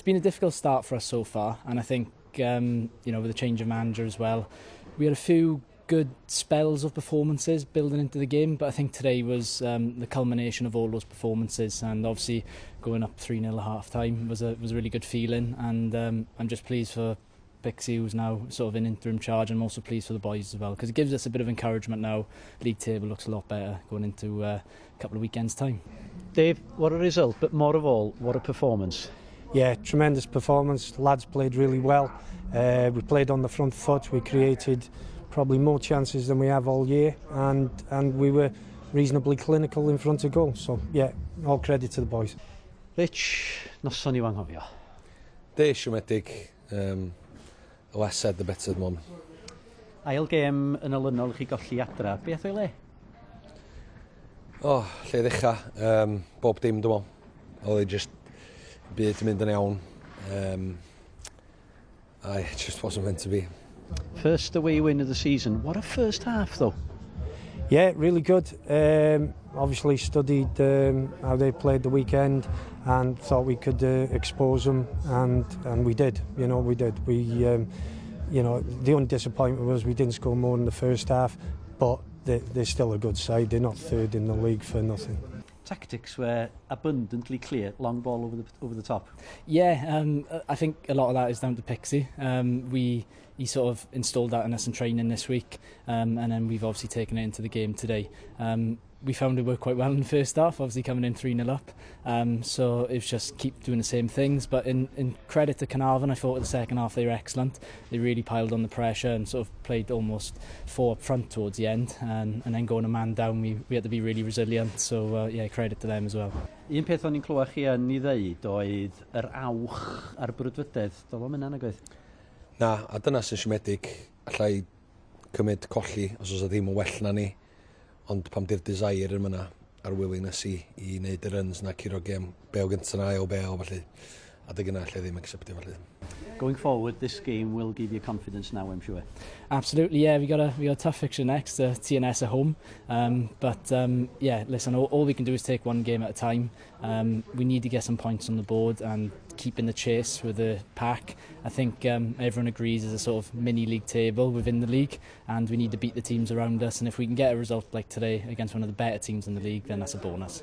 it's been a difficult start for us so far, and I think with the change of manager as well, we had a few good spells of performances building into the game, but I think today was the culmination of all those performances, and obviously going up 3-0 at half time was a really good feeling, and I'm just pleased for Pixie, who's now sort of in interim charge, and I'm also pleased for the boys as well, because it gives us a bit of encouragement now. League table looks a lot better going into a couple of weekends' time. Dave, what a result, but more of all, what a performance. Yeah, tremendous performance. Lads played really well. We played on the front foot. We created probably more chances than we have all year, and we were reasonably clinical in front of goal. So yeah, all credit to the boys. Rich, noson i'w anghofio. De, siomedig. The less said, the better the moment. Ail gêm yn olynol chi golli adra, beth o'i le? Lle ddechrau. Bob dim, dwi'n meddwl. Oedd just byd yn mynd yn iawn. It just wasn't meant to be. First away win of the season. What a first half, though. Yeah, really good. Obviously studied how they played the weekend and thought we could expose them, and we did. We did. The only disappointment was we didn't score more in the first half, but they're still a good side. They're not third in the league for nothing. Tactics were abundantly clear, long ball over the top. Yeah, I think a lot of that is down to Pixie. He sort of installed that in us in training this week, and then we've obviously taken it into the game today. We found it worked quite well in the first half, obviously coming in 3-0 up. So it was just keep doing the same things. But in credit to Caernarfon, I thought in the second half they were excellent. They really piled on the pressure and sort of played almost 4 up front towards the end. And then going a man down, we had to be really resilient. So yeah, credit to them as well. Un peth o'n i'n clywed chi yn ei ddeud oedd yr awch a'r brwdfrydedd. Doedd o'm yna nag oedd? Na, a dyna sy'n siomedig. Allai cymryd colli os oes ddim yn well na ni. Ond pam di'r desire yn myna a'r willingness i wneud y runs na curo gem be o gyntaf na o be o felly. A dy gyna lle ddim acceptio felly. Going forward, this game will give you confidence now, I'm sure. Absolutely, yeah. We got a tough fixture next, TNS at home. Yeah, listen, all we can do is take one game at a time. We need to get some points on the board and keep in the chase with the pack. I think everyone agrees there's a sort of mini league table within the league, and we need to beat the teams around us. And if we can get a result like today against one of the better teams in the league, then that's a bonus.